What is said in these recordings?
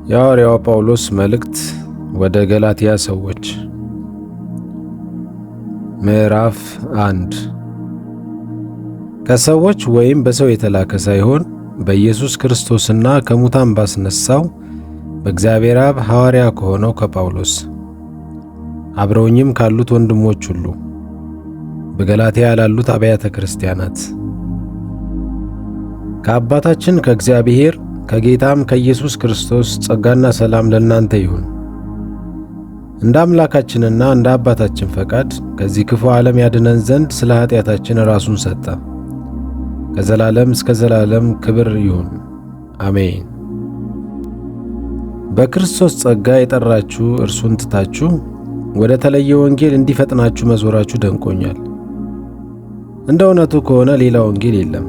የሐዋርያው ጳውሎስ መልእክት ወደ ገላትያ ሰዎች ምዕራፍ 1 ከሰዎች ወይም በሰው የተላከ ሳይሆን በኢየሱስ ክርስቶስና ከሙታን ባስነሳው በእግዚአብሔር አብ ሐዋርያ ከሆነው ከጳውሎስ አብረውኝም ካሉት ወንድሞች ሁሉ በገላትያ ላሉት አብያተ ክርስቲያናት ከአባታችን ከእግዚአብሔር ከጌታም ከኢየሱስ ክርስቶስ ጸጋና ሰላም ለእናንተ ይሁን። እንደ አምላካችንና እንደ አባታችን ፈቃድ ከዚህ ክፉ ዓለም ያድነን ዘንድ ስለ ኃጢአታችን ራሱን ሰጠ። ከዘላለም እስከ ዘላለም ክብር ይሁን፣ አሜን። በክርስቶስ ጸጋ የጠራችሁ እርሱን ትታችሁ ወደ ተለየ ወንጌል እንዲፈጥናችሁ መዞራችሁ ደንቆኛል። እንደ እውነቱ ከሆነ ሌላ ወንጌል የለም።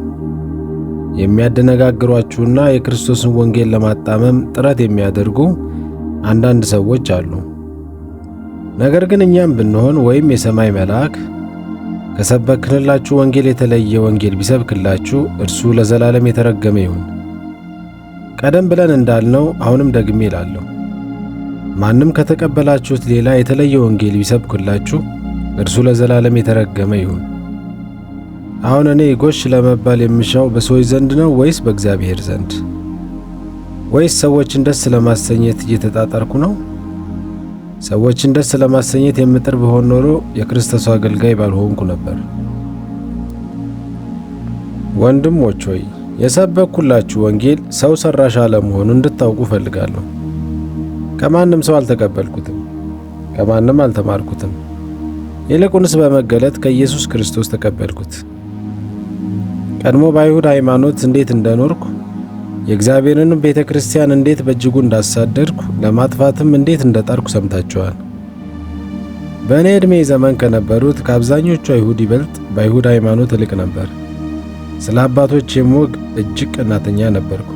የሚያደነጋግሯችሁና የክርስቶስን ወንጌል ለማጣመም ጥረት የሚያደርጉ አንዳንድ ሰዎች አሉ። ነገር ግን እኛም ብንሆን ወይም የሰማይ መልአክ ከሰበክንላችሁ ወንጌል የተለየ ወንጌል ቢሰብክላችሁ እርሱ ለዘላለም የተረገመ ይሁን። ቀደም ብለን እንዳልነው አሁንም ደግሜ እላለሁ፣ ማንም ከተቀበላችሁት ሌላ የተለየ ወንጌል ቢሰብክላችሁ እርሱ ለዘላለም የተረገመ ይሁን። አሁን እኔ ጎሽ ለመባል የምሻው በሰዎች ዘንድ ነው ወይስ በእግዚአብሔር ዘንድ? ወይስ ሰዎችን ደስ ለማሰኘት እየተጣጣርኩ ነው? ሰዎችን ደስ ለማሰኘት የምጥር ብሆን ኖሮ የክርስቶስ አገልጋይ ባልሆንኩ ነበር። ወንድሞች ሆይ የሰበኩላችሁ ወንጌል ሰው ሰራሽ አለመሆኑን እንድታውቁ እፈልጋለሁ። ከማንም ሰው አልተቀበልኩትም፣ ከማንም አልተማርኩትም። ይልቁንስ በመገለጥ ከኢየሱስ ክርስቶስ ተቀበልኩት። ቀድሞ በአይሁድ ሃይማኖት እንዴት እንደኖርኩ፣ የእግዚአብሔርን ቤተ ክርስቲያን እንዴት በእጅጉ እንዳሳደድኩ፣ ለማጥፋትም እንዴት እንደጣርኩ ሰምታችኋል። በእኔ ዕድሜ ዘመን ከነበሩት ከአብዛኞቹ አይሁድ ይበልጥ በአይሁድ ሃይማኖት እልቅ ነበር። ስለ አባቶቼም ወግ እጅግ ቀናተኛ ነበርኩ።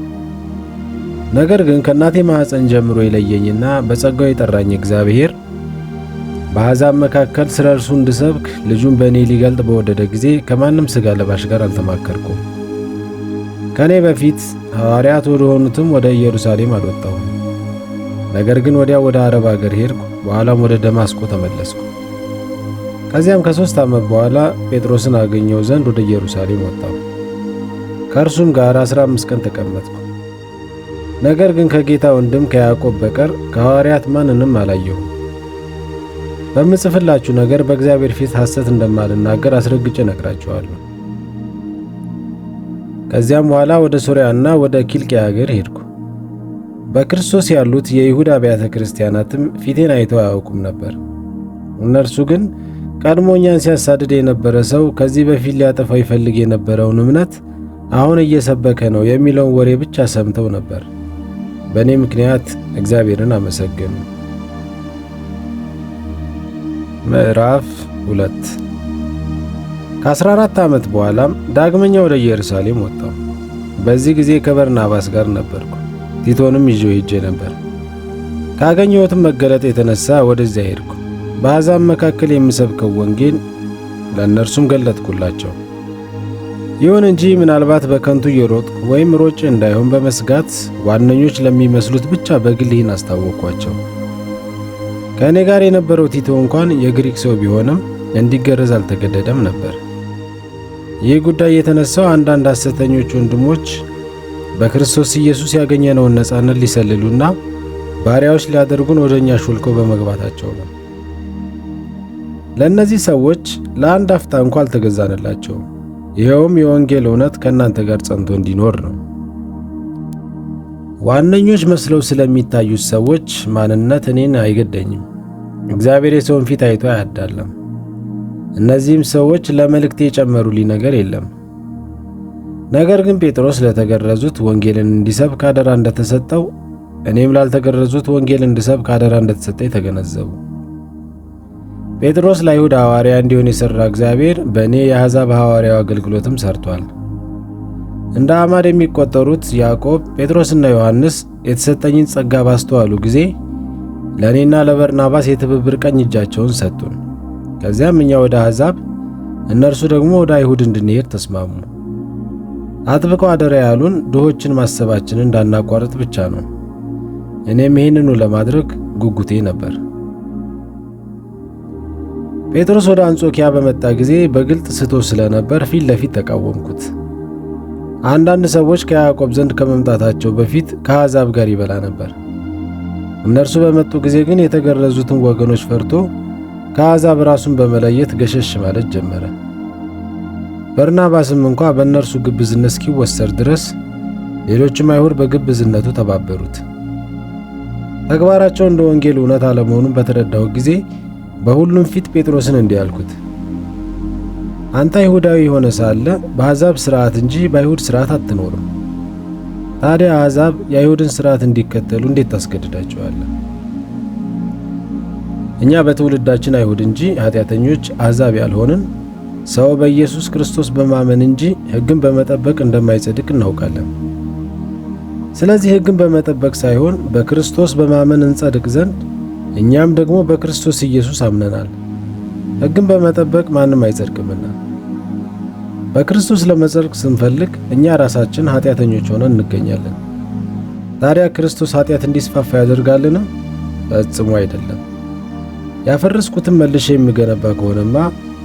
ነገር ግን ከእናቴ ማኅፀን ጀምሮ የለየኝና በጸጋው የጠራኝ እግዚአብሔር በአሕዛብ መካከል ስለ እርሱ እንድሰብክ ልጁን በእኔ ሊገልጥ በወደደ ጊዜ ከማንም ሥጋ ለባሽ ጋር አልተማከርኩም። ከእኔ በፊት ሐዋርያት ወደ ሆኑትም ወደ ኢየሩሳሌም አልወጣሁም። ነገር ግን ወዲያው ወደ አረብ አገር ሄድኩ። በኋላም ወደ ደማስቆ ተመለስኩ። ከዚያም ከ3 ዓመት በኋላ ጴጥሮስን አገኘው ዘንድ ወደ ኢየሩሳሌም ወጣሁ። ከእርሱም ጋር 15 ቀን ተቀመጥኩ። ነገር ግን ከጌታ ወንድም ከያዕቆብ በቀር ከሐዋርያት ማንንም አላየሁም። በምጽፍላችሁ ነገር በእግዚአብሔር ፊት ሐሰት እንደማልናገር አስረግጬ እነግራችኋለሁ። ከዚያም በኋላ ወደ ሶርያና ወደ ኪልቅያ አገር ሄድኩ። በክርስቶስ ያሉት የይሁዳ አብያተ ክርስቲያናትም ፊቴን አይተው አያውቁም ነበር። እነርሱ ግን ቀድሞ እኛን ሲያሳድድ የነበረ ሰው ከዚህ በፊት ሊያጠፋው ይፈልግ የነበረውን እምነት አሁን እየሰበከ ነው የሚለውን ወሬ ብቻ ሰምተው ነበር። በእኔ ምክንያት እግዚአብሔርን አመሰገኑ። ምዕራፍ 2 ከ14 ዓመት በኋላም ዳግመኛ ወደ ኢየሩሳሌም ወጣሁ። በዚህ ጊዜ ከበርናባስ ጋር ነበርኩ። ቲቶንም ይዤው ሄጄ ነበር። ካገኘሁትም መገለጥ የተነሳ ወደዚያ ሄድኩ። በአሕዛብ መካከል የምሰብከው ወንጌል ለእነርሱም ገለጥኩላቸው። ይሁን እንጂ ምናልባት በከንቱ እየሮጥኩ ወይም ሮጬ እንዳይሆን በመስጋት ዋነኞች ለሚመስሉት ብቻ በግል ይህን አስታወቅኳቸው። ከእኔ ጋር የነበረው ቲቶ እንኳን የግሪክ ሰው ቢሆንም እንዲገረዝ አልተገደደም ነበር። ይህ ጉዳይ የተነሳው አንዳንድ ሐሰተኞች ወንድሞች በክርስቶስ ኢየሱስ ያገኘነውን ነጻነት ሊሰልሉና ባሪያዎች ሊያደርጉን ወደ እኛ ሾልከው በመግባታቸው ነው። ለእነዚህ ሰዎች ለአንድ አፍታ እንኳ አልተገዛንላቸውም። ይኸውም የወንጌል እውነት ከእናንተ ጋር ጸንቶ እንዲኖር ነው። ዋነኞች መስለው ስለሚታዩት ሰዎች ማንነት እኔን አይገደኝም። እግዚአብሔር የሰውን ፊት አይቶ አያዳላም። እነዚህም ሰዎች ለመልእክቴ የጨመሩልኝ ነገር የለም። ነገር ግን ጴጥሮስ ለተገረዙት ወንጌልን እንዲሰብክ አደራ እንደተሰጠው፣ እኔም ላልተገረዙት ወንጌል እንድሰብክ አደራ እንደተሰጠኝ ተገነዘቡ። ጴጥሮስ ለአይሁድ ሐዋርያ እንዲሆን የሠራ እግዚአብሔር በእኔ የአሕዛብ ሐዋርያው አገልግሎትም ሰርቷል። እንደ አማድ የሚቆጠሩት ያዕቆብ፣ ጴጥሮስና ዮሐንስ የተሰጠኝን ጸጋ ባስተዋሉ ጊዜ ለእኔና ለበርናባስ የትብብር ቀኝ እጃቸውን ሰጡን። ከዚያም እኛ ወደ አሕዛብ እነርሱ ደግሞ ወደ አይሁድ እንድንሄድ ተስማሙ። አጥብቀው አደራ ያሉን ድሆችን ማሰባችንን እንዳናቋርጥ ብቻ ነው። እኔም ይህንኑ ለማድረግ ጉጉቴ ነበር። ጴጥሮስ ወደ አንጾኪያ በመጣ ጊዜ በግልጥ ስቶ ስለነበር ፊት ለፊት ተቃወምኩት። አንዳንድ ሰዎች ከያዕቆብ ዘንድ ከመምጣታቸው በፊት ከአሕዛብ ጋር ይበላ ነበር። እነርሱ በመጡ ጊዜ ግን የተገረዙትን ወገኖች ፈርቶ ከአሕዛብ ራሱን በመለየት ገሸሽ ማለት ጀመረ። በርናባስም እንኳ በእነርሱ ግብዝነት እስኪወሰድ ድረስ ሌሎችም አይሁድ በግብዝነቱ ተባበሩት። ተግባራቸው እንደ ወንጌል እውነት አለመሆኑን በተረዳሁ ጊዜ በሁሉም ፊት ጴጥሮስን እንዲህ አልኩት፣ አንተ አይሁዳዊ የሆነ ሳለ በአሕዛብ ሥርዓት እንጂ በአይሁድ ሥርዓት አትኖርም። ታዲያ አሕዛብ የአይሁድን ሥርዓት እንዲከተሉ እንዴት ታስገድዳቸዋለህ? እኛ በትውልዳችን አይሁድ እንጂ ኃጢአተኞች አሕዛብ ያልሆንን ሰው በኢየሱስ ክርስቶስ በማመን እንጂ ሕግን በመጠበቅ እንደማይጸድቅ እናውቃለን። ስለዚህ ሕግን በመጠበቅ ሳይሆን በክርስቶስ በማመን እንጸድቅ ዘንድ እኛም ደግሞ በክርስቶስ ኢየሱስ አምነናል። ሕግን በመጠበቅ ማንም አይጸድቅምና። በክርስቶስ ለመጸድቅ ስንፈልግ እኛ ራሳችን ኃጢአተኞች ሆነን እንገኛለን። ታዲያ ክርስቶስ ኃጢአት እንዲስፋፋ ያደርጋልን? ፈጽሞ አይደለም። ያፈረስኩትን መልሼ የሚገነባ ከሆነማ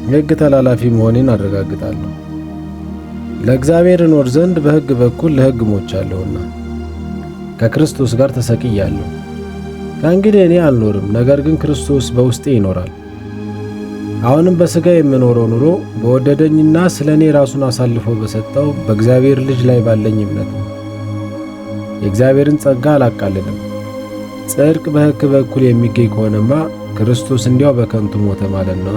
የሕግ ተላላፊ መሆኔን አረጋግጣለሁ። ለእግዚአብሔር እኖር ዘንድ በሕግ በኩል ለሕግ ሞቻለሁና ከክርስቶስ ጋር ተሰቅያለሁ። ከእንግዲህ እኔ አልኖርም፣ ነገር ግን ክርስቶስ በውስጤ ይኖራል። አሁንም በሥጋ የምኖረው ኑሮ በወደደኝና ስለ እኔ ራሱን አሳልፎ በሰጠው በእግዚአብሔር ልጅ ላይ ባለኝ እምነት ነው። የእግዚአብሔርን ጸጋ አላቃልልም። ጽድቅ በሕግ በኩል የሚገኝ ከሆነማ ክርስቶስ እንዲያው በከንቱ ሞተ ማለት ነው።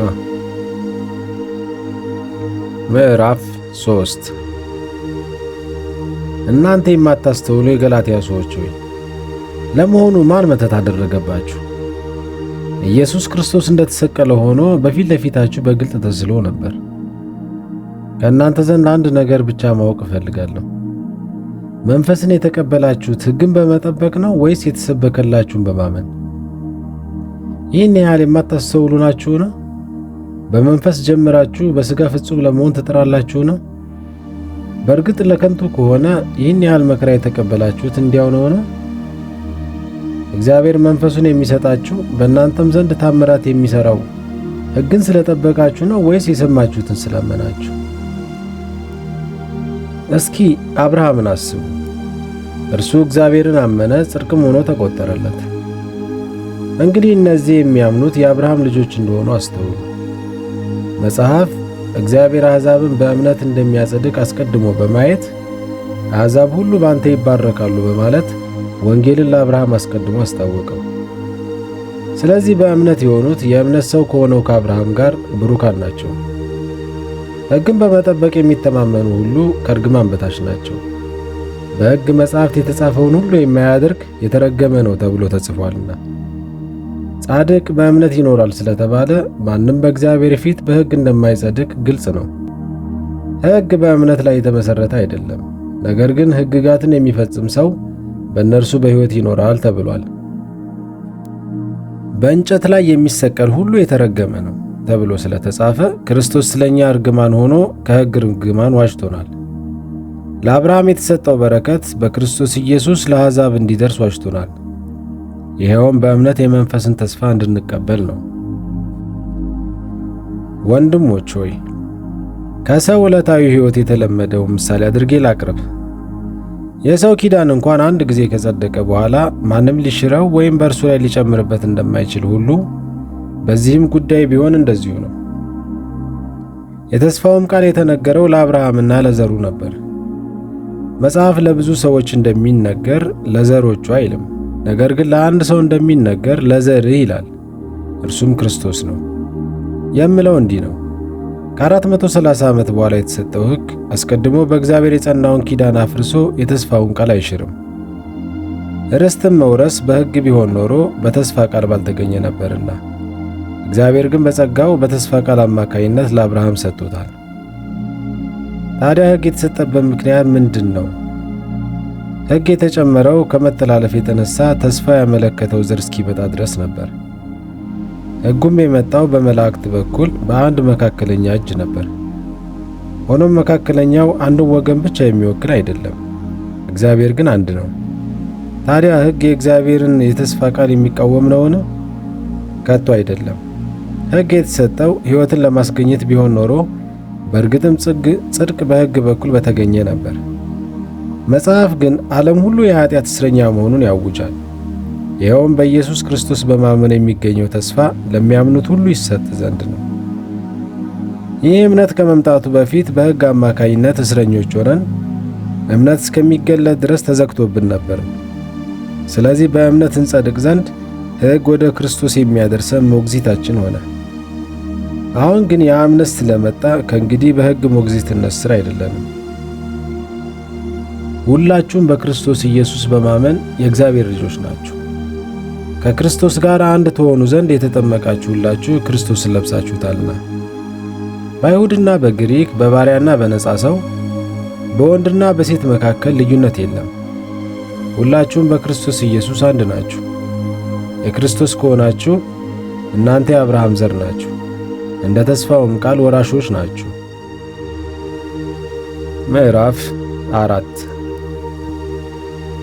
ምዕራፍ 3 እናንተ የማታስተውሉ የገላትያ ሰዎች ሆይ ለመሆኑ ማን መተት አደረገባችሁ? ኢየሱስ ክርስቶስ እንደተሰቀለ ሆኖ በፊት ለፊታችሁ በግልጥ ተስሎ ነበር። ከእናንተ ዘንድ አንድ ነገር ብቻ ማወቅ እፈልጋለሁ። መንፈስን የተቀበላችሁት ሕግን በመጠበቅ ነው ወይስ የተሰበከላችሁን በማመን? ይህን ያህል የማታስተውሉ ናችሁን? በመንፈስ ጀምራችሁ በሥጋ ፍጹም ለመሆን ትጥራላችሁን? በእርግጥ ለከንቱ ከሆነ ይህን ያህል መከራ የተቀበላችሁት እንዲያው ነውን? እግዚአብሔር መንፈሱን የሚሰጣችሁ በእናንተም ዘንድ ታምራት የሚሠራው ሕግን ስለጠበቃችሁ ነው ወይስ የሰማችሁትን ስላመናችሁ? እስኪ አብርሃምን አስቡ። እርሱ እግዚአብሔርን አመነ፣ ጽድቅም ሆኖ ተቆጠረለት። እንግዲህ እነዚህ የሚያምኑት የአብርሃም ልጆች እንደሆኑ አስተውሉ። መጽሐፍ እግዚአብሔር አሕዛብን በእምነት እንደሚያጸድቅ አስቀድሞ በማየት አሕዛብ ሁሉ በአንተ ይባረካሉ በማለት ወንጌልን ለአብርሃም አስቀድሞ አስታወቀው። ስለዚህ በእምነት የሆኑት የእምነት ሰው ከሆነው ከአብርሃም ጋር ብሩካን ናቸው። ሕግን በመጠበቅ የሚተማመኑ ሁሉ ከእርግማን በታች ናቸው። በሕግ መጻሕፍት የተጻፈውን ሁሉ የማያደርግ የተረገመ ነው ተብሎ ተጽፏልና። ጻድቅ በእምነት ይኖራል ስለተባለ ማንም በእግዚአብሔር ፊት በሕግ እንደማይጸድቅ ግልጽ ነው። ሕግ በእምነት ላይ የተመሠረተ አይደለም፣ ነገር ግን ሕግጋትን የሚፈጽም ሰው በእነርሱ በሕይወት ይኖራል ተብሏል። በእንጨት ላይ የሚሰቀል ሁሉ የተረገመ ነው ተብሎ ስለተጻፈ ክርስቶስ ስለኛ እርግማን ሆኖ ከሕግ እርግማን ዋጅቶናል። ለአብርሃም የተሰጠው በረከት በክርስቶስ ኢየሱስ ለአሕዛብ እንዲደርስ ዋጅቶናል። ይኸውም በእምነት የመንፈስን ተስፋ እንድንቀበል ነው። ወንድሞች ሆይ ከሰው ዕለታዊ ሕይወት የተለመደው ምሳሌ አድርጌ ላቅርብ። የሰው ኪዳን እንኳን አንድ ጊዜ ከጸደቀ በኋላ ማንም ሊሽረው ወይም በእርሱ ላይ ሊጨምርበት እንደማይችል ሁሉ በዚህም ጉዳይ ቢሆን እንደዚሁ ነው። የተስፋውም ቃል የተነገረው ለአብርሃምና ለዘሩ ነበር። መጽሐፍ ለብዙ ሰዎች እንደሚነገር ለዘሮቹ አይልም፣ ነገር ግን ለአንድ ሰው እንደሚነገር ለዘርህ ይላል፣ እርሱም ክርስቶስ ነው። የምለው እንዲህ ነው። ከ430 ዓመት በኋላ የተሰጠው ሕግ አስቀድሞ በእግዚአብሔር የጸናውን ኪዳን አፍርሶ የተስፋውን ቃል አይሽርም። ርስትም መውረስ በሕግ ቢሆን ኖሮ በተስፋ ቃል ባልተገኘ ነበርና፣ እግዚአብሔር ግን በጸጋው በተስፋ ቃል አማካይነት ለአብርሃም ሰጥቶታል። ታዲያ ሕግ የተሰጠበት ምክንያት ምንድን ነው? ሕግ የተጨመረው ከመተላለፍ የተነሳ ተስፋ ያመለከተው ዘር እስኪመጣ ድረስ ነበር። ሕጉም የመጣው በመላእክት በኩል በአንድ መካከለኛ እጅ ነበር። ሆኖም መካከለኛው አንድን ወገን ብቻ የሚወክል አይደለም፣ እግዚአብሔር ግን አንድ ነው። ታዲያ ሕግ የእግዚአብሔርን የተስፋ ቃል የሚቃወም ነውን? ከቶ አይደለም። ሕግ የተሰጠው ሕይወትን ለማስገኘት ቢሆን ኖሮ በእርግጥም ጽድቅ በሕግ በኩል በተገኘ ነበር። መጽሐፍ ግን ዓለም ሁሉ የኃጢአት እስረኛ መሆኑን ያውጃል። ይኸውም በኢየሱስ ክርስቶስ በማመን የሚገኘው ተስፋ ለሚያምኑት ሁሉ ይሰጥ ዘንድ ነው። ይህ እምነት ከመምጣቱ በፊት በሕግ አማካይነት እስረኞች ሆነን እምነት እስከሚገለጥ ድረስ ተዘግቶብን ነበር። ስለዚህ በእምነት እንጸድቅ ዘንድ ሕግ ወደ ክርስቶስ የሚያደርሰን ሞግዚታችን ሆነ። አሁን ግን ያ እምነት ስለመጣ ከእንግዲህ በሕግ ሞግዚትነት ስር አይደለንም። ሁላችሁም በክርስቶስ ኢየሱስ በማመን የእግዚአብሔር ልጆች ናችሁ። ከክርስቶስ ጋር አንድ ትሆኑ ዘንድ የተጠመቃችሁ ሁላችሁ ክርስቶስን ለብሳችሁታልና። በአይሁድና በግሪክ በባሪያና በነጻ ሰው በወንድና በሴት መካከል ልዩነት የለም። ሁላችሁም በክርስቶስ ኢየሱስ አንድ ናችሁ። የክርስቶስ ከሆናችሁ እናንተ የአብርሃም ዘር ናችሁ፣ እንደ ተስፋውም ቃል ወራሾች ናችሁ። ምዕራፍ 4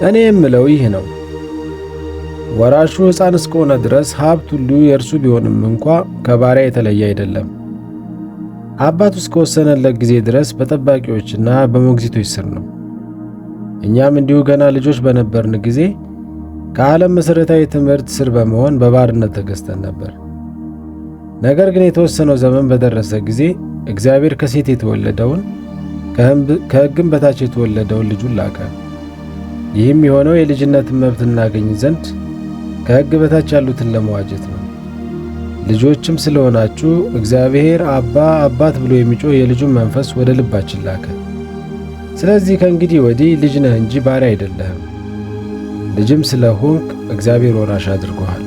እኔ የምለው ይህ ነው። ወራሹ ሕፃን እስከሆነ ድረስ ሀብት ሁሉ የእርሱ ቢሆንም እንኳ ከባሪያ የተለየ አይደለም። አባቱ እስከወሰነለት ጊዜ ድረስ በጠባቂዎችና በሞግዚቶች ስር ነው። እኛም እንዲሁ ገና ልጆች በነበርን ጊዜ ከዓለም መሠረታዊ ትምህርት ስር በመሆን በባርነት ተገዝተን ነበር። ነገር ግን የተወሰነው ዘመን በደረሰ ጊዜ እግዚአብሔር ከሴት የተወለደውን ከሕግም በታች የተወለደውን ልጁን ላከ። ይህም የሆነው የልጅነትን መብት እናገኝ ዘንድ ከሕግ በታች ያሉትን ለመዋጀት ነው። ልጆችም ስለሆናችሁ እግዚአብሔር አባ አባት ብሎ የሚጮህ የልጁን መንፈስ ወደ ልባችን ላከ። ስለዚህ ከእንግዲህ ወዲህ ልጅ ነህ እንጂ ባሪያ አይደለህም። ልጅም ስለሆንክ እግዚአብሔር ወራሽ አድርጎሃል።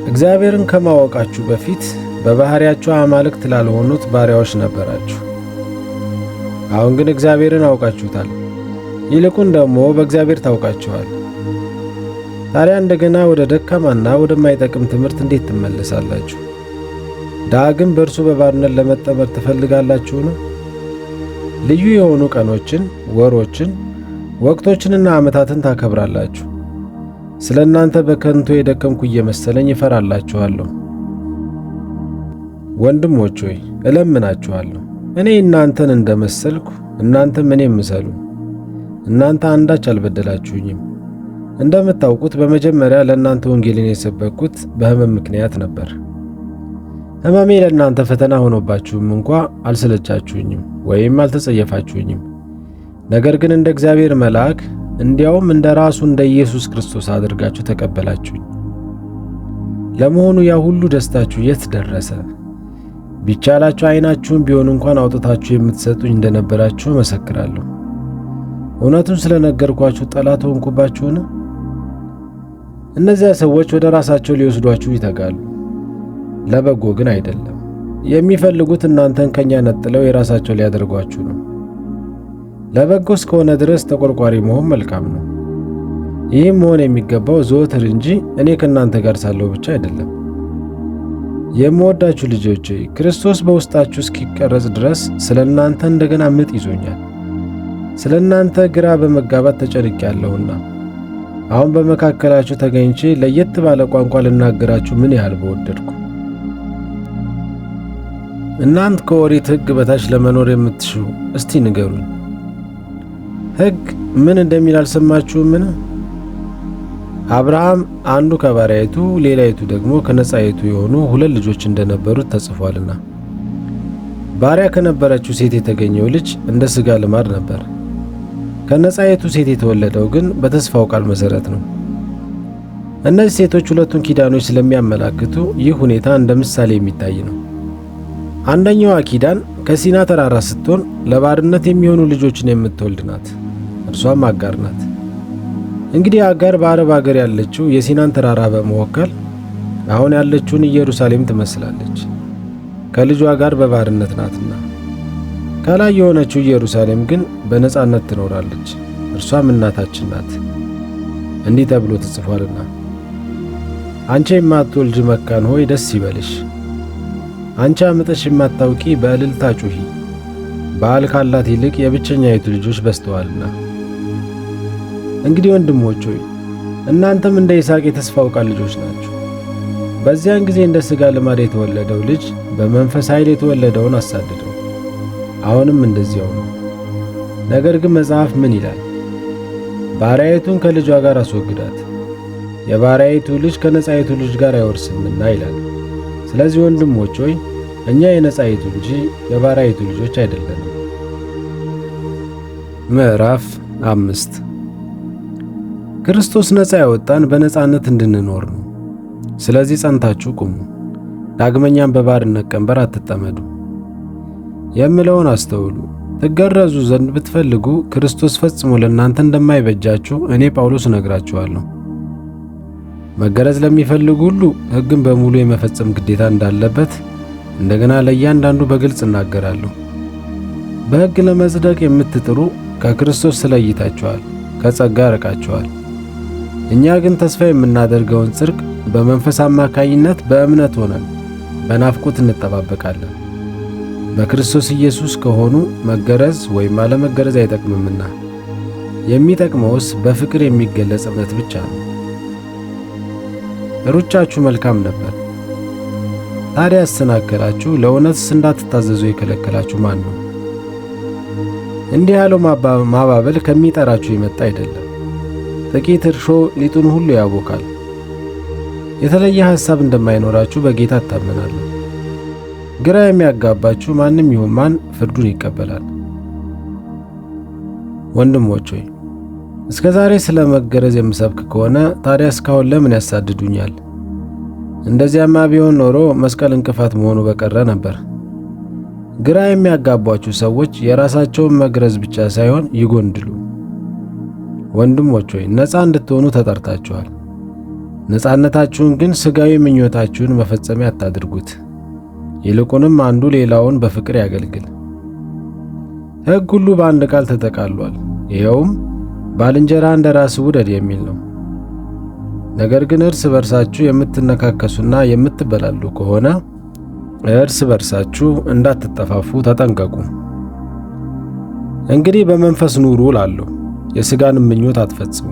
እግዚአብሔርን ከማወቃችሁ በፊት በባህሪያችሁ አማልክት ላልሆኑት ባሪያዎች ነበራችሁ። አሁን ግን እግዚአብሔርን አውቃችሁታል፣ ይልቁን ደግሞ በእግዚአብሔር ታውቃችኋል። ታዲያ እንደገና ወደ ደካማና ወደማይጠቅም ትምህርት እንዴት ትመለሳላችሁ? ዳግም በእርሱ በባርነት ለመጠመድ ትፈልጋላችሁን? ልዩ የሆኑ ቀኖችን፣ ወሮችን፣ ወቅቶችንና ዓመታትን ታከብራላችሁ። ስለ እናንተ በከንቱ የደከምኩ እየመሰለኝ እፈራላችኋለሁ። ወንድሞች ሆይ እለምናችኋለሁ፣ እኔ እናንተን እንደመሰልኩ እናንተም እኔን ምሰሉ። እናንተ አንዳች አልበደላችሁኝም። እንደምታውቁት በመጀመሪያ ለእናንተ ወንጌልን የሰበኩት በሕመም ምክንያት ነበር። ሕመሜ ለእናንተ ፈተና ሆኖባችሁም እንኳ አልሰለቻችሁኝም ወይም አልተጸየፋችሁኝም። ነገር ግን እንደ እግዚአብሔር መልአክ እንዲያውም እንደ ራሱ እንደ ኢየሱስ ክርስቶስ አድርጋችሁ ተቀበላችሁኝ። ለመሆኑ ያ ሁሉ ደስታችሁ የት ደረሰ? ቢቻላችሁ ዓይናችሁም ቢሆን እንኳን አውጥታችሁ የምትሰጡኝ እንደነበራችሁ እመሰክራለሁ። እውነቱን ስለነገርኳችሁ ጠላት ሆንኩባችሁን? እነዚያ ሰዎች ወደ ራሳቸው ሊወስዷችሁ ይተጋሉ፣ ለበጎ ግን አይደለም። የሚፈልጉት እናንተን ከኛ ነጥለው የራሳቸው ሊያደርጓችሁ ነው። ለበጎ እስከሆነ ድረስ ተቆርቋሪ መሆን መልካም ነው። ይህም መሆን የሚገባው ዘወትር እንጂ እኔ ከእናንተ ጋር ሳለሁ ብቻ አይደለም። የምወዳችሁ ልጆቼ፣ ክርስቶስ በውስጣችሁ እስኪቀረጽ ድረስ ስለ እናንተ እንደገና ምጥ ይዞኛል። ስለ እናንተ ግራ በመጋባት ተጨንቄያለሁና አሁን በመካከላችሁ ተገኝቼ ለየት ባለ ቋንቋ ልናገራችሁ ምን ያህል በወደድኩ። እናንት ከኦሪት ሕግ በታች ለመኖር የምትሹ እስቲ ንገሩኝ፣ ሕግ ምን እንደሚል አልሰማችሁምን? አብርሃም አንዱ ከባሪያይቱ ሌላይቱ ደግሞ ከነጻይቱ የሆኑ ሁለት ልጆች እንደነበሩት ተጽፏልና። ባሪያ ከነበረችው ሴት የተገኘው ልጅ እንደ ሥጋ ልማድ ነበር። ከነጻይቱ ሴት የተወለደው ግን በተስፋው ቃል መሠረት ነው። እነዚህ ሴቶች ሁለቱን ኪዳኖች ስለሚያመላክቱ ይህ ሁኔታ እንደ ምሳሌ የሚታይ ነው። አንደኛዋ ኪዳን ከሲና ተራራ ስትሆን ለባርነት የሚሆኑ ልጆችን የምትወልድ ናት። እርሷም አጋር ናት። እንግዲህ አጋር በአረብ አገር ያለችው የሲናን ተራራ በመወከል አሁን ያለችውን ኢየሩሳሌም ትመስላለች። ከልጇ ጋር በባርነት ናትና። ከላይ የሆነችው ኢየሩሳሌም ግን በነጻነት ትኖራለች። እርሷም እናታችን ናት። እንዲህ ተብሎ ተጽፏልና፣ አንቺ የማትወልጅ መካን ሆይ ደስ ይበልሽ፣ አንቺ አምጠሽ የማታውቂ በእልልታ ጩኺ፣ ባል ካላት ይልቅ የብቸኛይቱ ልጆች በዝተዋልና። እንግዲህ ወንድሞች ሆይ እናንተም እንደ ይስሐቅ የተስፋው ቃል ልጆች ናችሁ። በዚያን ጊዜ እንደ ሥጋ ልማድ የተወለደው ልጅ በመንፈስ ኃይል የተወለደውን አሳደደው። አሁንም እንደዚያው ነው። ነገር ግን መጽሐፍ ምን ይላል? ባሪያይቱን ከልጇ ጋር አስወግዳት፣ የባሪያይቱ ልጅ ከነጻይቱ ልጅ ጋር አይወርስምና ይላል። ስለዚህ ወንድሞች ሆይ እኛ የነጻይቱ እንጂ የባሪያይቱ ልጆች አይደለንም። ምዕራፍ 5 ክርስቶስ ነጻ ያወጣን በነጻነት እንድንኖር ነው። ስለዚህ ጸንታችሁ ቁሙ፣ ዳግመኛም በባርነት ቀንበር አትጠመዱ። የምለውን አስተውሉ። ትገረዙ ዘንድ ብትፈልጉ ክርስቶስ ፈጽሞ ለእናንተ እንደማይበጃችሁ እኔ ጳውሎስ እነግራችኋለሁ። መገረዝ ለሚፈልጉ ሁሉ ሕግን በሙሉ የመፈጸም ግዴታ እንዳለበት እንደገና ለእያንዳንዱ በግልጽ እናገራለሁ። በሕግ ለመጽደቅ የምትጥሩ ከክርስቶስ ተለይታችኋል፣ ከጸጋ ርቃችኋል። እኛ ግን ተስፋ የምናደርገውን ጽድቅ በመንፈስ አማካኝነት በእምነት ሆነን በናፍቆት እንጠባበቃለን። በክርስቶስ ኢየሱስ ከሆኑ መገረዝ ወይም አለመገረዝ አይጠቅምምና የሚጠቅመውስ በፍቅር የሚገለጽ እምነት ብቻ ነው። ሩጫችሁ መልካም ነበር። ታዲያ ያሰናከላችሁ ለእውነትስ እንዳትታዘዙ የከለከላችሁ ማን ነው? እንዲህ ያለው ማባበል ከሚጠራችሁ የመጣ አይደለም። ጥቂት እርሾ ሊጡን ሁሉ ያቦካል። የተለየ ሐሳብ እንደማይኖራችሁ በጌታ እታመናለሁ። ግራ የሚያጋባችሁ ማንም ይሁን ማን ፍርዱን ይቀበላል። ወንድሞች ሆይ እስከ ዛሬ ስለ መገረዝ የምሰብክ ከሆነ ታዲያ እስካሁን ለምን ያሳድዱኛል? እንደዚያማ ቢሆን ኖሮ መስቀል እንቅፋት መሆኑ በቀረ ነበር። ግራ የሚያጋቧችሁ ሰዎች የራሳቸውን መግረዝ ብቻ ሳይሆን ይጎንድሉ። ወንድሞች ሆይ ነፃ እንድትሆኑ ተጠርታችኋል። ነፃነታችሁን ግን ሥጋዊ ምኞታችሁን መፈጸሚያ አታድርጉት። ይልቁንም አንዱ ሌላውን በፍቅር ያገልግል። ሕግ ሁሉ በአንድ ቃል ተጠቃሏል፣ ይኸውም ባልንጀራ እንደ ራስህ ውደድ የሚል ነው። ነገር ግን እርስ በርሳችሁ የምትነካከሱና የምትበላሉ ከሆነ እርስ በርሳችሁ እንዳትጠፋፉ ተጠንቀቁ። እንግዲህ በመንፈስ ኑሩ እላለሁ፣ የሥጋን ምኞት አትፈጽሙ።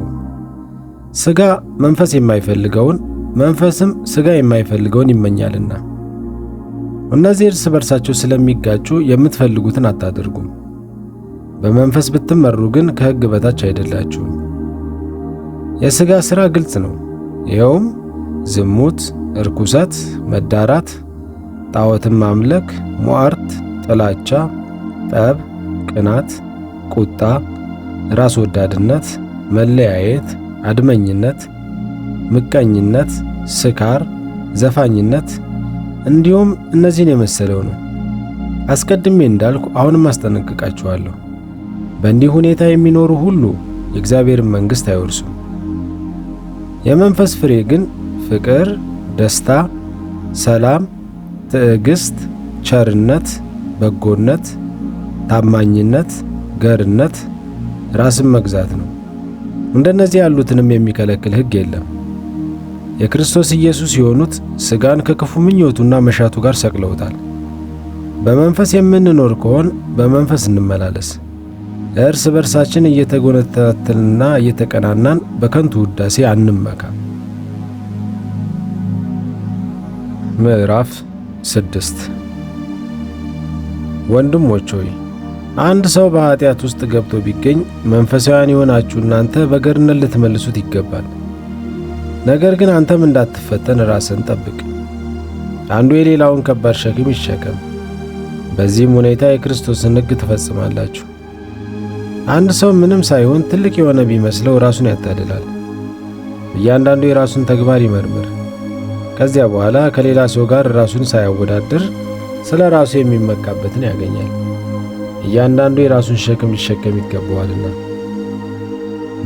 ሥጋ መንፈስ የማይፈልገውን መንፈስም ሥጋ የማይፈልገውን ይመኛልና እነዚህ እርስ በርሳቸው ስለሚጋጩ የምትፈልጉትን አታደርጉም። በመንፈስ ብትመሩ ግን ከሕግ በታች አይደላችሁም። የሥጋ ሥራ ግልጽ ነው፣ ይኸውም ዝሙት፣ እርኩሰት፣ መዳራት፣ ጣዖትን ማምለክ፣ ሟርት፣ ጥላቻ፣ ጠብ፣ ቅናት፣ ቁጣ፣ ራስ ወዳድነት፣ መለያየት፣ አድመኝነት፣ ምቀኝነት፣ ስካር፣ ዘፋኝነት እንዲሁም እነዚህን የመሰለው ነው። አስቀድሜ እንዳልኩ አሁንም አስጠነቅቃችኋለሁ። በእንዲህ ሁኔታ የሚኖሩ ሁሉ የእግዚአብሔርን መንግሥት አይወርሱም። የመንፈስ ፍሬ ግን ፍቅር፣ ደስታ፣ ሰላም፣ ትዕግስት፣ ቸርነት፣ በጎነት፣ ታማኝነት፣ ገርነት፣ ራስን መግዛት ነው። እንደነዚህ ያሉትንም የሚከለክል ሕግ የለም። የክርስቶስ ኢየሱስ የሆኑት ሥጋን ከክፉ ምኞቱና መሻቱ ጋር ሰቅለውታል። በመንፈስ የምንኖር ከሆን በመንፈስ እንመላለስ። እርስ በርሳችን እየተጎነታተልንና እየተቀናናን በከንቱ ውዳሴ አንመካ። ምዕራፍ 6 ወንድሞች ሆይ አንድ ሰው በኃጢአት ውስጥ ገብቶ ቢገኝ መንፈሳውያን የሆናችሁ እናንተ በገርነት ልትመልሱት ይገባል። ነገር ግን አንተም እንዳትፈተን ራስን ጠብቅ። አንዱ የሌላውን ከባድ ሸክም ይሸከም። በዚህም ሁኔታ የክርስቶስን ሕግ ትፈጽማላችሁ። አንድ ሰው ምንም ሳይሆን ትልቅ የሆነ ቢመስለው ራሱን ያታልላል። እያንዳንዱ የራሱን ተግባር ይመርምር። ከዚያ በኋላ ከሌላ ሰው ጋር ራሱን ሳያወዳድር ስለ ራሱ የሚመካበትን ያገኛል። እያንዳንዱ የራሱን ሸክም ሊሸከም ይገባዋልና።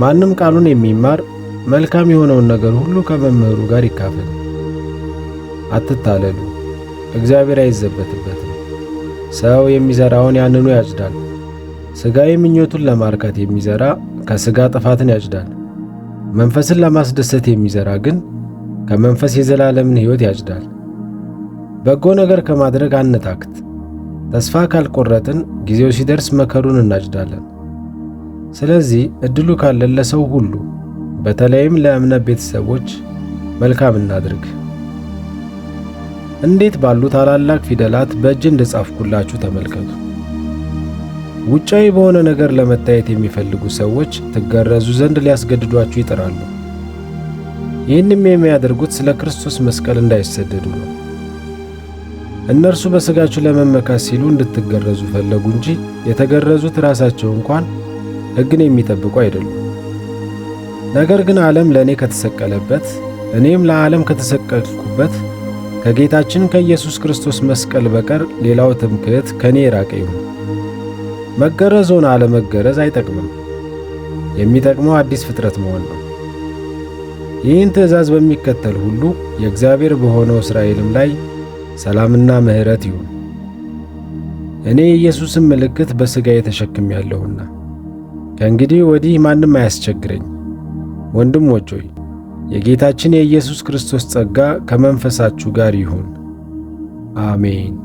ማንም ቃሉን የሚማር መልካም የሆነውን ነገር ሁሉ ከመምህሩ ጋር ይካፈል። አትታለሉ፣ እግዚአብሔር አይዘበትበትም። ሰው የሚዘራውን ያንኑ ያጭዳል። ሥጋዊ ምኞቱን ለማርካት የሚዘራ ከሥጋ ጥፋትን ያጭዳል። መንፈስን ለማስደሰት የሚዘራ ግን ከመንፈስ የዘላለምን ሕይወት ያጭዳል። በጎ ነገር ከማድረግ አንታክት። ተስፋ ካልቆረጥን ጊዜው ሲደርስ መከሩን እናጭዳለን። ስለዚህ እድሉ ካለን ለሰው ሁሉ በተለይም ለእምነት ቤተሰቦች መልካም እናድርግ። እንዴት ባሉ ታላላቅ ፊደላት በእጅ እንደጻፍኩላችሁ ተመልከቱ። ውጫዊ በሆነ ነገር ለመታየት የሚፈልጉ ሰዎች ትገረዙ ዘንድ ሊያስገድዷችሁ ይጥራሉ። ይህንም የሚያደርጉት ስለ ክርስቶስ መስቀል እንዳይሰደዱ ነው። እነርሱ በሥጋችሁ ለመመካት ሲሉ እንድትገረዙ ፈለጉ እንጂ የተገረዙት ራሳቸው እንኳን ሕግን የሚጠብቁ አይደሉም። ነገር ግን ዓለም ለእኔ ከተሰቀለበት እኔም ለዓለም ከተሰቀልኩበት ከጌታችን ከኢየሱስ ክርስቶስ መስቀል በቀር ሌላው ትምክህት ከእኔ የራቀ ይሁን። መገረዝ ሆነ አለመገረዝ አይጠቅምም። የሚጠቅመው አዲስ ፍጥረት መሆን ነው። ይህን ትእዛዝ በሚከተል ሁሉ የእግዚአብሔር በሆነው እስራኤልም ላይ ሰላምና ምሕረት ይሁን። እኔ የኢየሱስን ምልክት በሥጋዬ ተሸክሜአለሁና ከእንግዲህ ወዲህ ማንም አያስቸግረኝ። ወንድሞች ሆይ የጌታችን የኢየሱስ ክርስቶስ ጸጋ ከመንፈሳችሁ ጋር ይሁን። አሜን።